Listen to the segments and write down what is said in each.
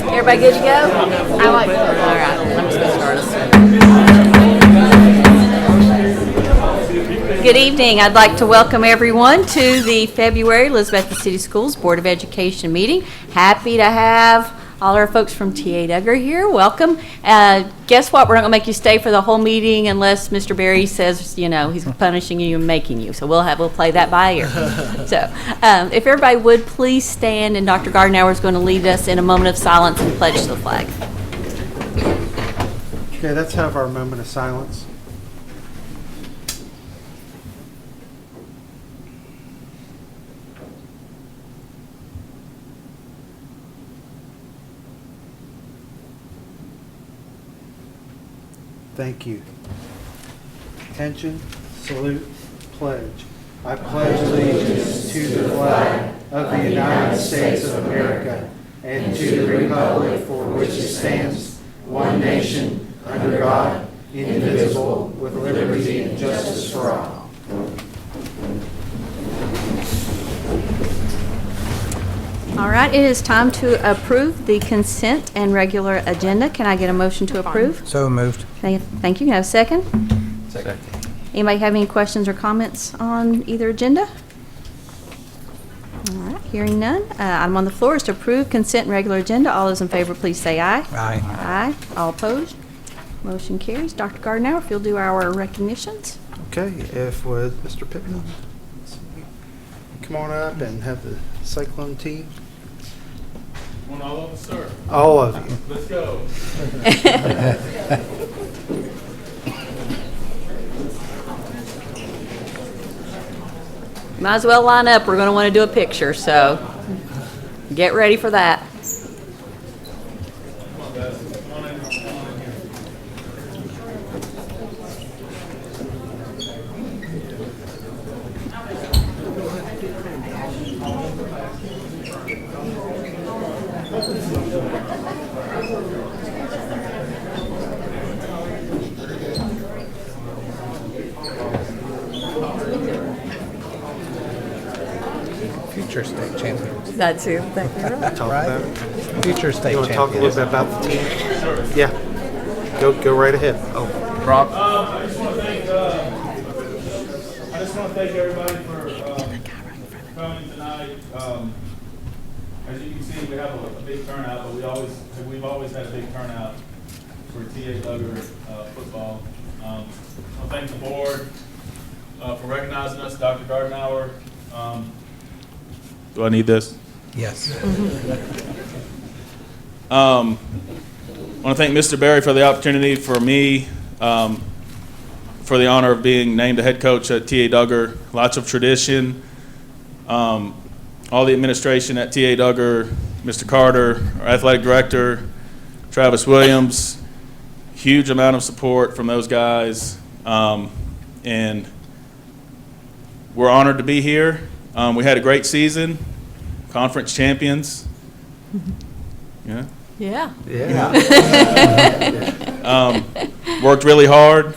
Everybody good to go? I like that. All right, let me get started. Good evening. I'd like to welcome everyone to the February Elizabethton City Schools Board of Education meeting. Happy to have all our folks from T.A. Duggar here. Welcome. Guess what? We're not going to make you stay for the whole meeting unless Mr. Berry says, you know, he's punishing you and making you. So we'll play that by ear. So if everybody would please stand, and Dr. Gardenauer is going to lead us in a moment of silence and pledge to the flag. Okay, let's have our moment of silence. Thank you. Attention, salute, pledge. I pledge allegiance to the flag of the United States of America and to the republic for which it stands, one nation, under God, indivisible, with liberty and justice for all. All right, it is time to approve the consent and regular agenda. Can I get a motion to approve? So moved. Thank you. Can I have a second? Second. Anybody have any questions or comments on either agenda? All right, hearing none. Item on the floor is to approve consent and regular agenda. All those in favor, please say aye. Aye. Aye. All opposed? Motion carries. Dr. Gardenauer, if you'll do our recognitions. Okay, if with Mr. Pittman, come on up and have the Cyclone team. Want all of us, sir? All of you. Let's go. Might as well line up. We're going to want to do a picture, so get ready for that. Come on, guys. Come on in. Come on in here. Future state champions. That's it. Thank you. Talk Right. about it. Future state You want to talk a champions. little bit about the team? Yeah. Go right ahead. Oh, Rob. I just want to thank everybody for coming tonight. As you can see, we have a big turnout, but we've always had a big turnout for T.A. Duggar football. I want to thank the board for recognizing us, Dr. Gardenauer. Do I need this? Yes. I want to thank Mr. Berry for the opportunity, for me, for the honor of being named the head coach at T.A. Duggar. Lots of tradition. All the administration at T.A. Duggar, Mr. Carter, our athletic director, Travis Williams, huge amount of support from those guys. And we're honored to be here. We had a great season, conference champions. Yeah. Yeah. yeah. Worked really hard,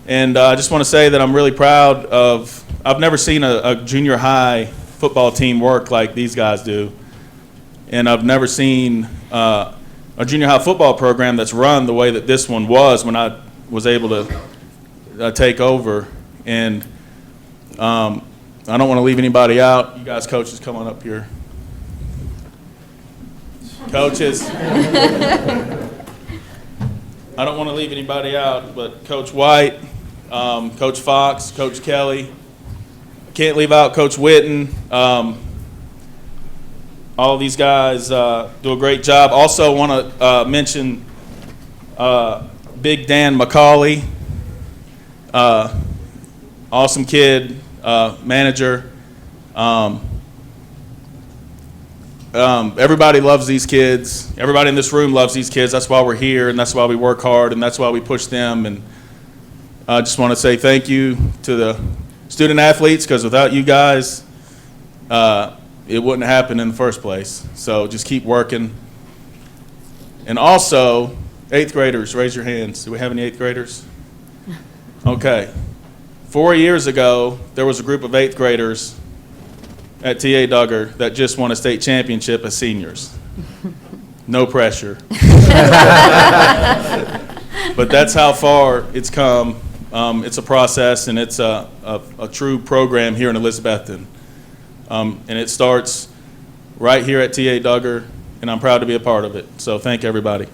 and I just want to say that I'm really proud of. I've never seen a junior high football team work like these guys do, and I've never seen a junior high football program that's run the way that this one was when I was able to take over. And I don't want to leave anybody out. You guys, coaches, come on up here. Coaches. I don't want to leave anybody out, but Coach White, Coach Fox, Coach Kelly. I can't leave out Coach Witten. All these guys do a great job. Also want to mention Big Dan McCauley, awesome kid, manager. Everybody loves these kids. Everybody in this room loves these kids. That's why we're here, and that's why we work hard, and that's why we push them. And I just want to say thank you to the student athletes, because without you guys, it wouldn't happen in the first place. So just keep working. And also, 8th graders, raise your hands. Do we have any 8th graders? Okay. 4 years ago, there was a group of 8th graders at TA Duggar that just won a state championship as seniors. No pressure. But that's how far it's come. It's a process, and it's a true program here in Elizabethton. And it starts right here at TA Duggar, and I'm proud to be a part of it. So thank everybody.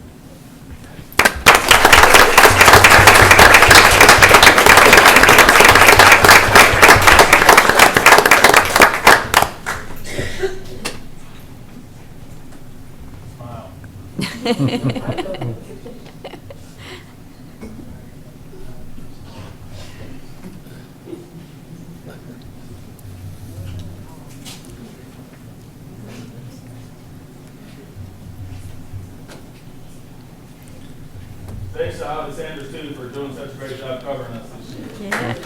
Thanks to Holly Sanders, too, for doing such a great job covering us this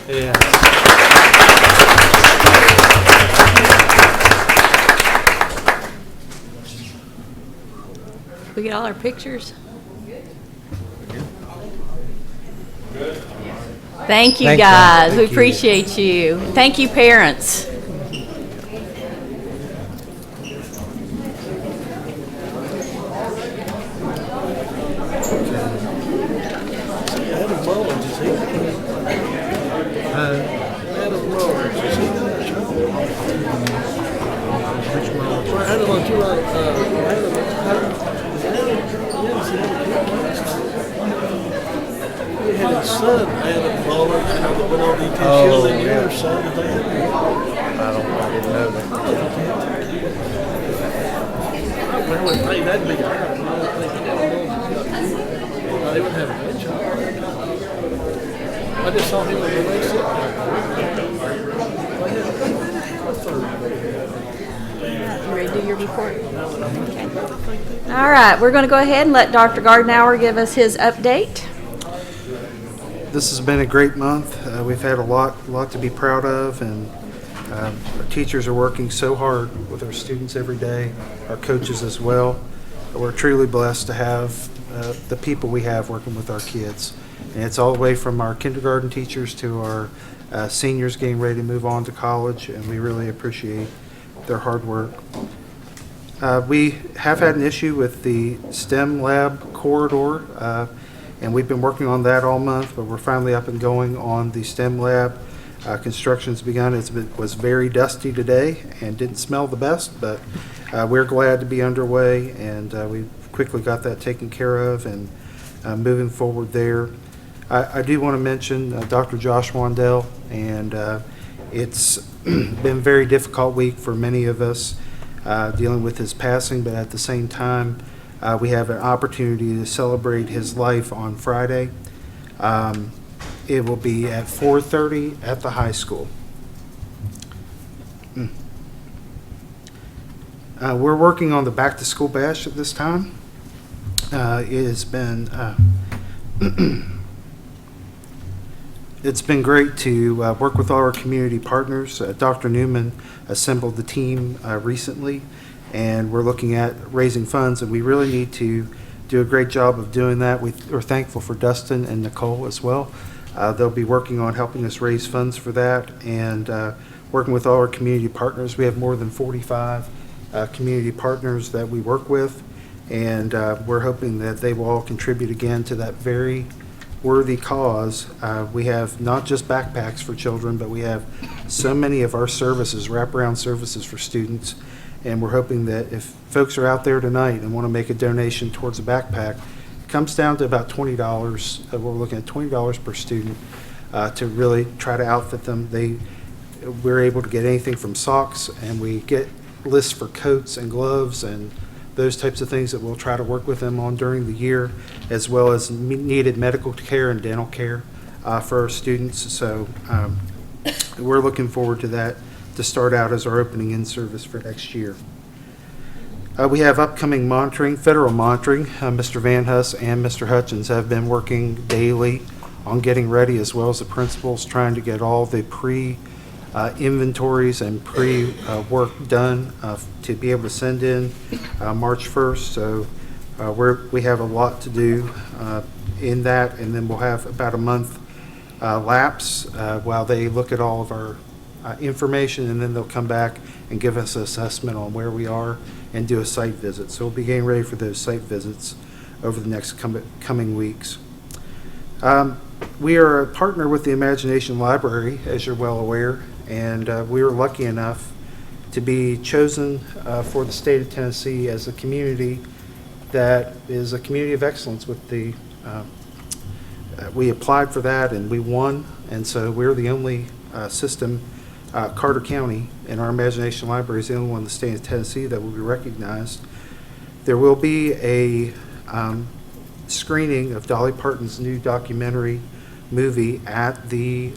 year. We get all our pictures. Thank you, Thank you. guys. We Thank you. appreciate you. Thank you, parents. Adam Mullins, is he? Adam Mullins, is he got a show? Which Mullins? Well, Adam, don't you like, he had his son, Adam Mullins, you know, that went on DT Shield, and your son, I didn't know that. I wouldn't think that'd be Adam. I don't think Adam Mullins has got, they wouldn't have a good shot. I just saw him in the race. You ready to do your report? Okay. All right, we're going to go ahead and let Dr. Gardenauer give us his update. This has been a great month. We've had a lot to be proud of, and our teachers are working so hard with our students every day, our coaches as well. We're truly blessed to have the people we have working with our kids. And it's all the way from our kindergarten teachers to our seniors getting ready to move on to college, and we really appreciate their hard work. We have had an issue with the STEM lab corridor, and we've been working on that all month, but we're finally up and going on the STEM lab. Construction's begun. It was very dusty today and didn't smell the best, but we're glad to be underway, and we quickly got that taken care of and moving forward there. I do want to mention Dr. Josh Wandell, and it's been a very difficult week for many of us dealing with his passing, but at the same time, we have an opportunity to celebrate his life on Friday. It will be at 4:30 at the high school. We're working on the back to school bash at this time. It has been it's been great to work with all our community partners. Dr. Newman assembled the team recently, and we're looking at raising funds, and we really need to do a great job of doing that. We're thankful for Dustin and Nicole as well. They'll be working on helping us raise funds for that, and working with all our community partners. We have more than 45 community partners that we work with, and we're hoping that they will all contribute again to that very worthy cause. We have not just backpacks for children, but we have so many of our services, wraparound services for students, and we're hoping that if folks are out there tonight and want to make a donation towards a backpack, it comes down to about $20. We're looking at $20 per student to really try to outfit them. We're able to get anything from socks, and we get lists for coats and gloves and those types of things that we'll try to work with them on during the year, as well as needed medical care and dental care for our students. So we're looking forward to that to start out as our opening in service for next year. We have upcoming monitoring, federal monitoring. Mr. Van Huss and Mr. Hutchins have been working daily on getting ready, as well as the principals, trying to get all the inventories and work done to be able to send in March 1st. So we have a lot to do in that, and then we'll have about a month lapse while they look at all of our information, and then they'll come back and give us an assessment on where we are and do a site visit. So we'll be getting ready for those site visits over the next coming weeks. We are a partner with the Imagination Library, as you're well aware, and we were lucky enough to be chosen for the state of Tennessee as a community that is a community of excellence with the we applied for that and we won, and so we're the only system, Carter County, and our Imagination Library is the only one in the state of Tennessee that will be recognized. There will be a screening of Dolly Parton's new documentary movie at the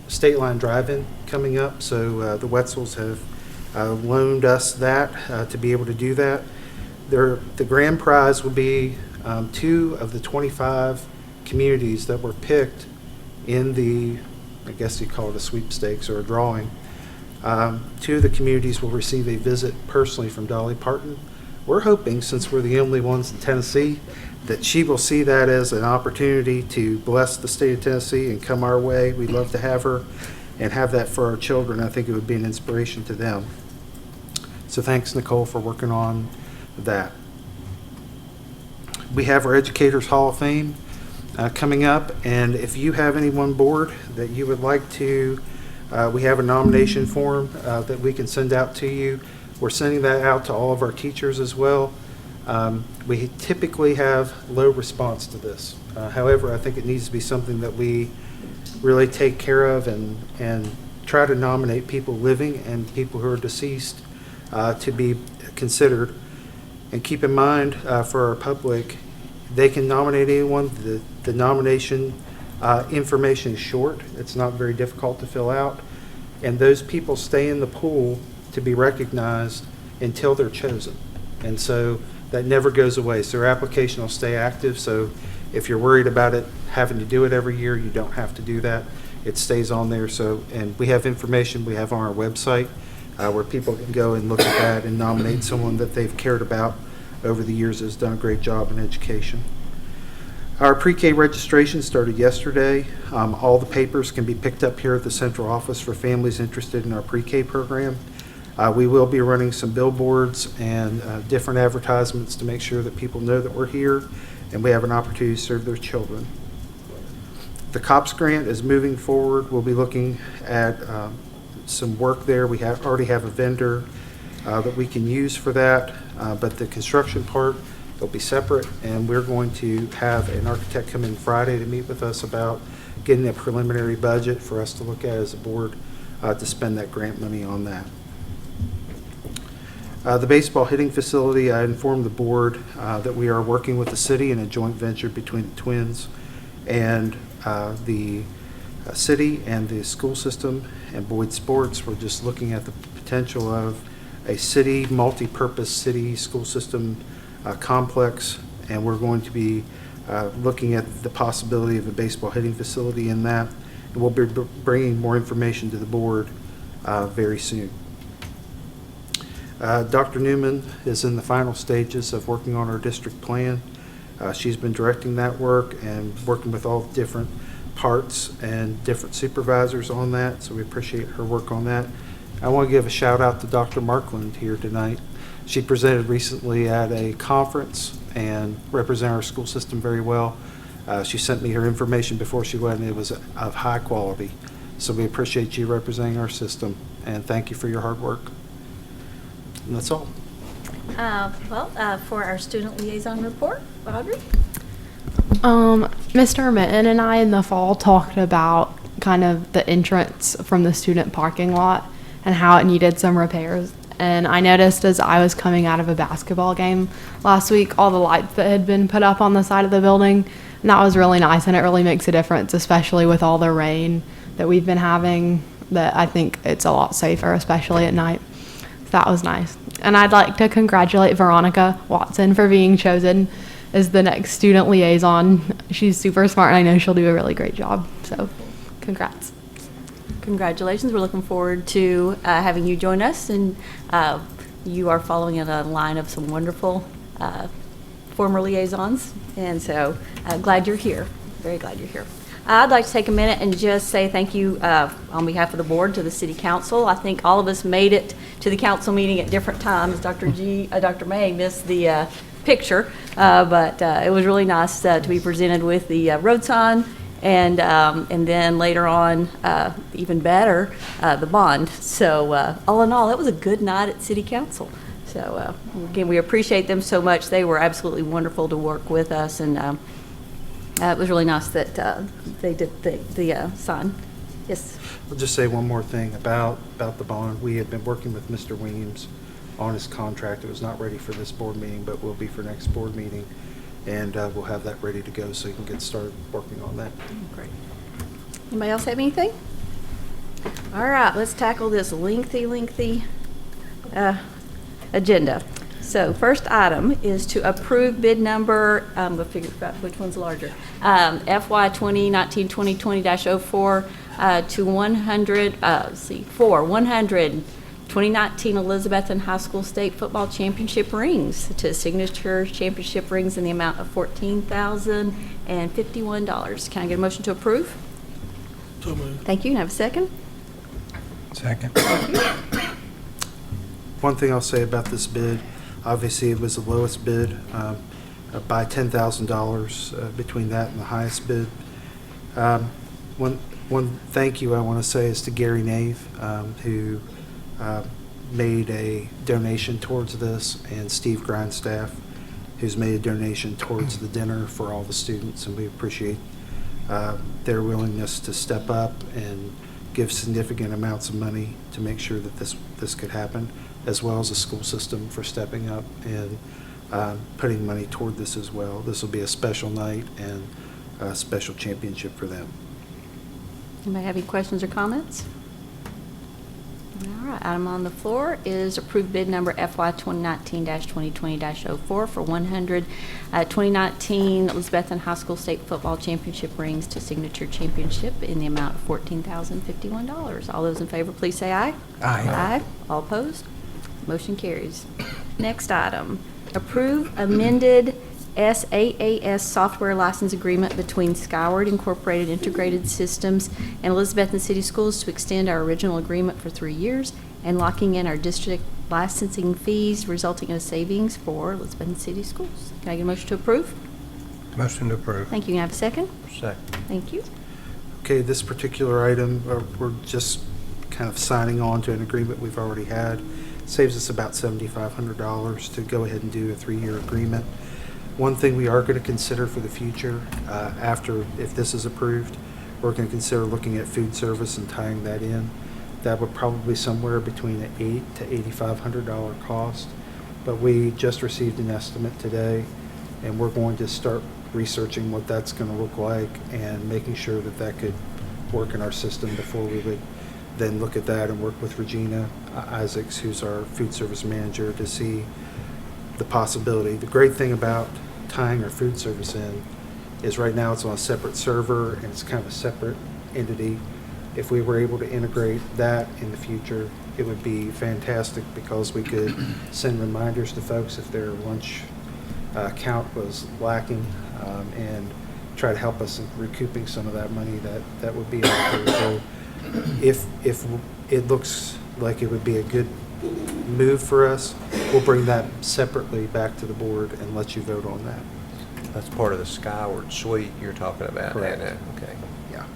State Line Drive-In coming up, so the Wetzels have loaned us that to be able to do that. The grand prize will be 2 of the 25 communities that were picked in the, I guess you call it a sweepstakes or a drawing. 2 of the communities will receive a visit personally from Dolly Parton. We're hoping, since we're the only ones in Tennessee, that she will see that as an opportunity to bless the state of Tennessee and come our way. We'd love to have her and have that for our children. I think it would be an inspiration to them. So thanks, Nicole, for working on that. We have our Educators Hall of Fame coming up, and if you have anyone board that you would like to, we have a nomination form that we can send out to you. We're sending that out to all of our teachers as well. We typically have low response to this. However, I think it needs to be something that we really take care of and try to nominate people living and people who are deceased to be considered. And keep in mind, for our public, they can nominate anyone. The nomination information is short. It's not very difficult to fill out. And those people stay in the pool to be recognized until they're chosen. And so that never goes away. So their application will stay active. So if you're worried about it having to do it every year, you don't have to do that. It stays on there. So, and we have information we have on our website where people can go and look at that and nominate someone that they've cared about over the years has done a great job in education. Our pre-K registration started yesterday. All the papers can be picked up here at the central office for families interested in our pre-K program. We will be running some billboards and different advertisements to make sure that people know that we're here and we have an opportunity to serve their children. The COPS grant is moving forward. We'll be looking at some work there. We already have a vendor that we can use for that, but the construction part will be separate, and we're going to have an architect come in Friday to meet with us about getting a preliminary budget for us to look at as a board to spend that grant money on that. The baseball hitting facility, I informed the board that we are working with the city in a joint venture between the Twins and the city and the school system and Boyd Sports. We're just looking at the potential of a city, multi-purpose city school system complex, and we're going to be looking at the possibility of a baseball hitting facility in that, and we'll be bringing more information to the board very soon. Dr. Newman is in the final stages of working on our district plan. She's been directing that work and working with all the different parts and different supervisors on that, so we appreciate her work on that. I want to give a shout out to Dr. Markland here tonight. She presented recently at a conference and represented our school system very well. She sent me her information before she went, and it was of high quality. So we appreciate you representing our system, and thank you for your hard work. And that's all. For our student liaison report, Audrey? Mr. Minton and I in the fall talked about kind of the entrance from the student parking lot and how it needed some repairs. And I noticed as I was coming out of a basketball game last week, all the lights that had been put up on the side of the building, and that was really nice, and it really makes a difference, especially with all the rain that we've been having, that I think it's a lot safer, especially at night. So that was nice. And I'd like to congratulate Veronica Watson for being chosen as the next student liaison. She's super smart, and I know she'll do a really great job. So congrats. Congratulations. We're looking forward to having you join us, and you are following in a line of some wonderful former liaisons, and so glad you're here. Very glad you're here. I'd like to take a minute and just say thank you on behalf of the board to the city council. I think all of us made it to the council meeting at different times. Dr. May missed the picture, but it was really nice to be presented with the road sign and then later on, even better, the bond. So all in all, that was a good night at city council. So again, we appreciate them so much. They were absolutely wonderful to work with us, and it was really nice that they did the sign. Yes. I'll just say one more thing about the bond. We have been working with Mr. Williams on his contract. It was not ready for this board meeting, but will be for next board meeting. And we'll have that ready to go so you can get started working on that. Great. Anybody else have anything? All right, let's tackle this lengthy agenda. So first item is to approve bid number, we'll figure out which one's larger, FY 2019-2020-04 to 100, 2019 Elizabethton High School State Football Championship rings to signature championship rings in the amount of $14,051. Can I get a motion to approve? So moved. Thank you. Can I have a second? Second. One thing I'll say about this bid, obviously it was the lowest bid by $10,000 between that and the highest bid. One thank you I want to say is to Gary Nave, who made a donation towards this, and Steve Grindstaff, who's made a donation towards the dinner for all the students, and we appreciate their willingness to step up and give significant amounts of money to make sure that this could happen, as well as the school system for stepping up and putting money toward this as well. This will be a special night and a special championship for them. Anybody have any questions or comments? All right, item on the floor is approved bid number FY 2019-2020-04 for 100 2019 Elizabethton High School State Football Championship rings to signature championship in the amount of $14,051. All those in favor, please say aye. Aye. Aye. All opposed? Motion carries. Next item, approve amended SaaS software license agreement between Skyward Incorporated Integrated Systems and Elizabethton City Schools to extend our original agreement for 3 years and locking in our district licensing fees, resulting in a savings for Elizabethton City Schools. Can I get a motion to approve? Motion to approve. Thank you. Can I have a second? Second. Thank you. Okay, this particular item, we're just kind of signing on to an agreement we've already had. Saves us about $7,500 to go ahead and do a 3-year agreement. One thing we are going to consider for the future, if this is approved, we're going to consider looking at food service and tying that in. That would probably be somewhere between an $800 to $8,500 cost. But we just received an estimate today, and we're going to start researching what that's going to look like and making sure that that could work in our system before we would then look at that and work with Regina Isaacs, who's our food service manager, to see the possibility. The great thing about tying our food service in is right now it's on a separate server and it's kind of a separate entity. If we were able to integrate that in the future, it would be fantastic because we could send reminders to folks if their lunch count was lacking and try to help us in recouping some of that money that would be out there. So if it looks like it would be a good move for us, we'll bring that separately back to the board and let you vote on that. That's part of the Skyward Suite you're talking about. Correct. Isn't it? Okay. Yeah.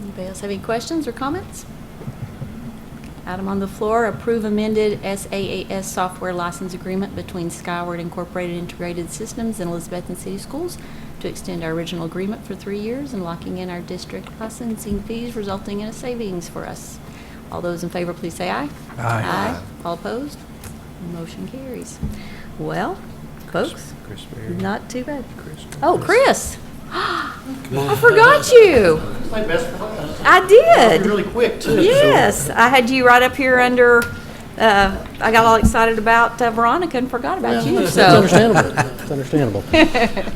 Anybody else have any questions or comments? Item on the floor, approve amended SaaS software license agreement between Skyward Incorporated Integrated Systems and Elizabethton City Schools to extend our original agreement for 3 years and locking in our district licensing fees, resulting in a savings for us. All those in favor, please say aye. Aye. Aye. All opposed? Motion carries. Well, folks, Chris Berry. not too bad. Chris. Oh, Chris. I forgot you. My best friend. I did. Really quick, too. Yes, I had you right up here under, I got all excited about Veronica and forgot about you, It's so. understandable. It's understandable.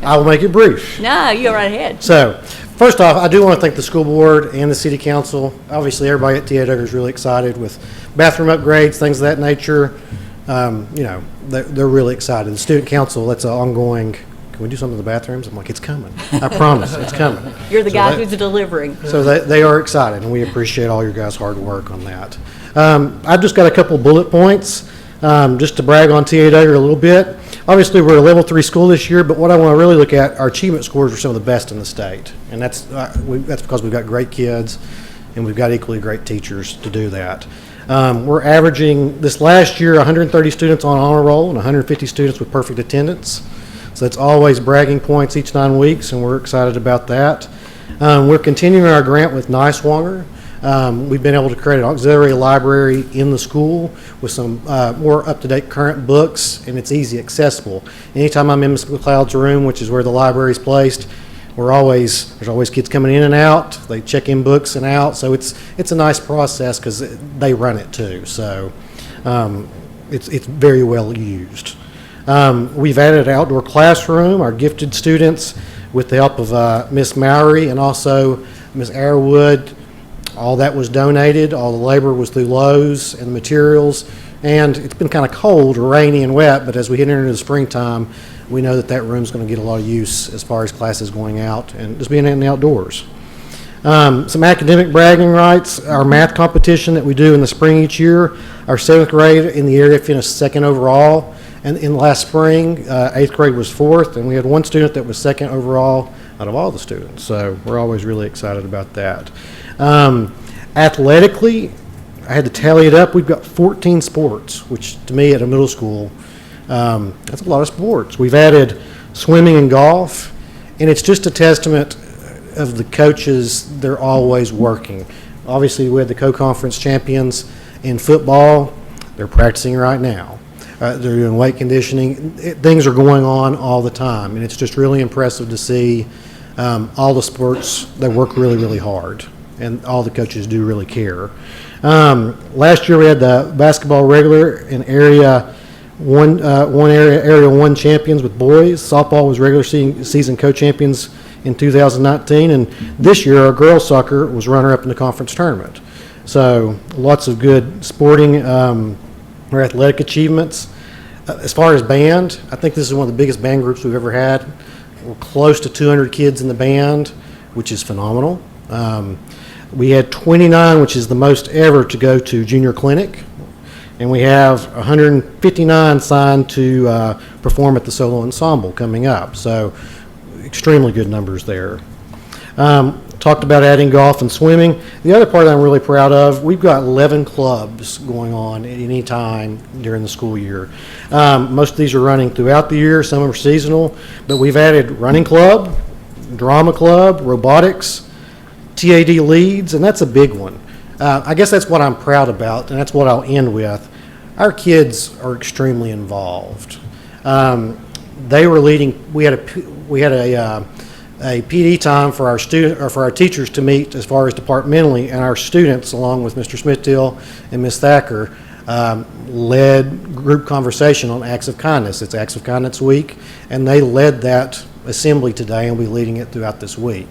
I will make it brief. No, you go right ahead. So, first off, I do want to thank the school board and the city council. Obviously, everybody at TA Duggar is really excited with bathroom upgrades, things of that nature. They're really excited. The student council, that's an ongoing can we do something in the bathrooms? I'm like, it's coming. I promise, it's coming. You're the So guy that- who's delivering. So they are excited, and we appreciate all your guys' hard work on that. I've just got a couple bullet points, just to brag on TA Duggar a little bit. Obviously, we're a level 3 school this year, but what I want to really look at, our achievement scores are some of the best in the state. And that's because we've got great kids, and we've got equally great teachers to do that. We're averaging, this last year, 130 students on honor roll and 150 students with perfect attendance. So it's always bragging points each 9 weeks, and we're excited about that. We're continuing our grant with Niswonger. We've been able to create an auxiliary library in the school with some more up-to-date current books, and it's easy accessible. Anytime I'm in Ms. McLeod's room, which is where the library is placed, there's always kids coming in and out. They check in books and out, so it's a nice process because they run it too. So it's very well used. We've added an outdoor classroom. Our gifted students, with the help of Miss Mowry and also Ms. Arrowood, all that was donated. All the labor was through Lowe's and the materials. And it's been kind of cold, rainy, and wet, but as we get into the springtime, we know that room's going to get a lot of use as far as classes going out and just being in the outdoors. Some academic bragging rights. Our math competition that we do in the spring each year, our 7th grade in the area finished 2nd overall. And in last spring, 8th grade was 4th, and we had one student that was 2nd overall out of all the students. So we're always really excited about that. Athletically, I had to tally it up. We've got 14 sports, which to me at a middle school, that's a lot of sports. We've added swimming and golf, and it's just a testament of the coaches. They're always working. Obviously, we had the co-conference champions in football. They're practicing right now. They're doing weight conditioning. Things are going on all the time, and it's just really impressive to see all the sports. They work really, really hard, and all the coaches do really care. Last year we had the basketball regular and area one champions with boys. Softball was regular season co-champions in 2019, and this year our girls soccer was runner-up in the conference tournament. So lots of good sporting or athletic achievements. As far as band, I think this is one of the biggest band groups we've ever had. We're close to 200 kids in the band, which is phenomenal. We had 29, which is the most ever to go to junior clinic, and we have 159 signed to perform at the solo ensemble coming up. So extremely good numbers there. Talked about adding golf and swimming. The other part I'm really proud of, we've got 11 clubs going on at any time during the school year. Most of these are running throughout the year, some are seasonal, but we've added running club, drama club, robotics, TAD leads, and that's a big one. I guess that's what I'm proud about, and that's what I'll end with. Our kids are extremely involved. They were leading. We had a PD time for our student or for our teachers to meet as far as departmentally, and our students, along with Mr. Smithill and Ms. Thacker, led group conversation on acts of kindness. It's Acts of Kindness Week, and they led that assembly today, and we'll be leading it throughout this week.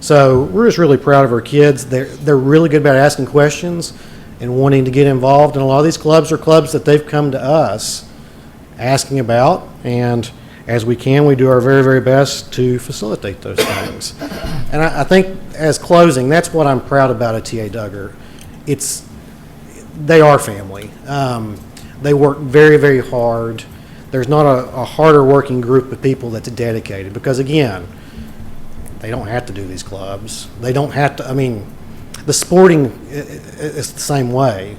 So we're just really proud of our kids. They're really good about asking questions and wanting to get involved, and a lot of these clubs are clubs that they've come to us asking about, and as we can, we do our very, very best to facilitate those things. And I think as closing, that's what I'm proud about at TA Duggar. They are family. They work very, very hard. There's not a harder working group of people that's dedicated, because again, they don't have to do these clubs. They don't have to, the sporting is the same way.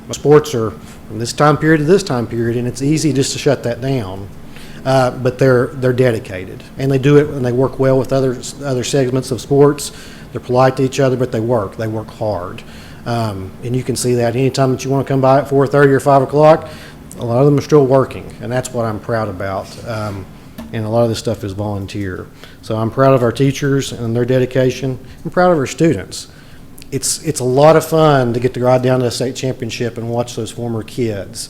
The sports are from this time period to this time period, and it's easy just to shut that down. But they're dedicated, and they do it, and they work well with other segments of sports. They're polite to each other, but they work hard. And you can see that anytime that you want to come by at 4:30 or 5 o'clock, a lot of them are still working, and that's what I'm proud about. And a lot of this stuff is volunteer. So I'm proud of our teachers and their dedication. I'm proud of our students. It's a lot of fun to get to ride down to the state championship and watch those former kids.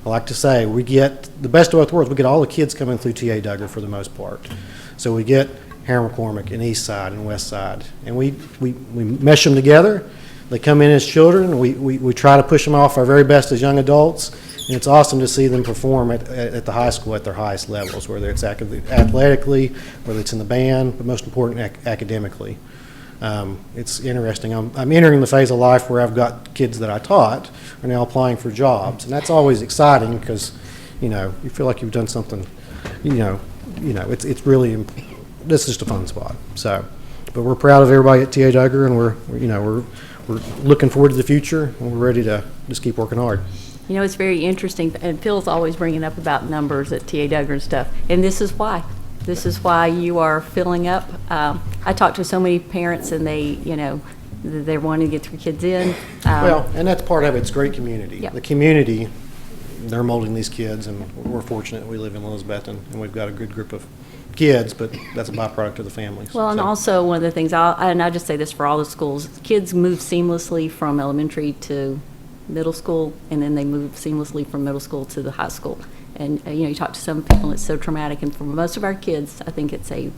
I like to say we get the best of both worlds. We get all the kids coming through TA Duggar for the most part. So we get Harriman McCormick and East Side and West Side, and we mesh them together. They come in as children, and we try to push them off our very best as young adults, And it's awesome to see them perform at the high school at their highest levels, whether it's athletically, whether it's in the band, but most important, academically. It's interesting. I'm entering the phase of life where I've got kids that I taught are now applying for jobs, and that's always exciting because, you feel like you've done something, it's really, this is just a fun spot. So, but we're proud of everybody at TA Duggar, and we're looking forward to the future, and we're ready to just keep working hard. It's very interesting, and Phil's always bringing up about numbers at TA Duggar and stuff, and this is why. This is why you are filling up. I talk to so many parents, and they're wanting to get their kids in. Well, and that's part of it. It's great community. Yeah. The community, they're molding these kids, and we're fortunate we live in Elizabethton, and we've got a good group of kids, but that's a byproduct of the families. Well, and So, also one of the things, and I just say this for all the schools, kids move seamlessly from elementary to middle school, and then they move seamlessly from middle school to the high school. And, you talk to some people, and it's so traumatic. And for most of our kids, I think you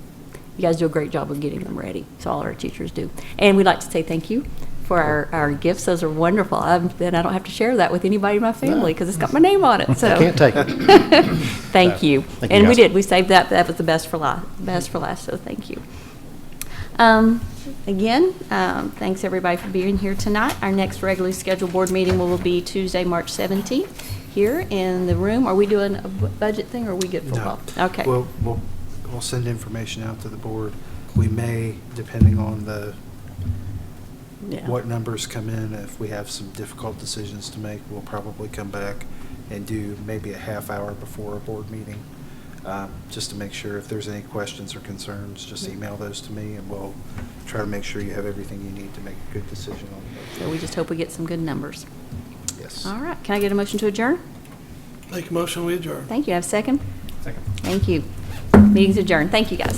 guys do a great job of getting them ready. So all our teachers do. And we'd like to say thank you for our gifts. Those are wonderful. Then I don't have to share that with anybody in my family because it's got my name on it. So I can't take it. thank you. Thank you, And we guys. did. We saved that. That was the best for last. So thank you. Again, thanks everybody for being here tonight. Our next regularly scheduled board meeting will be Tuesday, March 17th, here in the room. Are we doing a budget thing, or are we good for No. Okay. We'll send information out to the board. We may, depending on Yeah. what numbers come in, if we have some difficult decisions to make, we'll probably come back and do maybe a half hour before a board meeting, just to make sure if there's any questions or concerns, just email those to me, and we'll try to make sure you have everything you need to make a good decision on the So we just hope we get some good numbers. budget. Yes. All right. Can I get a motion to adjourn? Make a motion, we adjourn. Thank you. Have a second? Second. Thank you. Meeting's adjourned. Thank you, guys.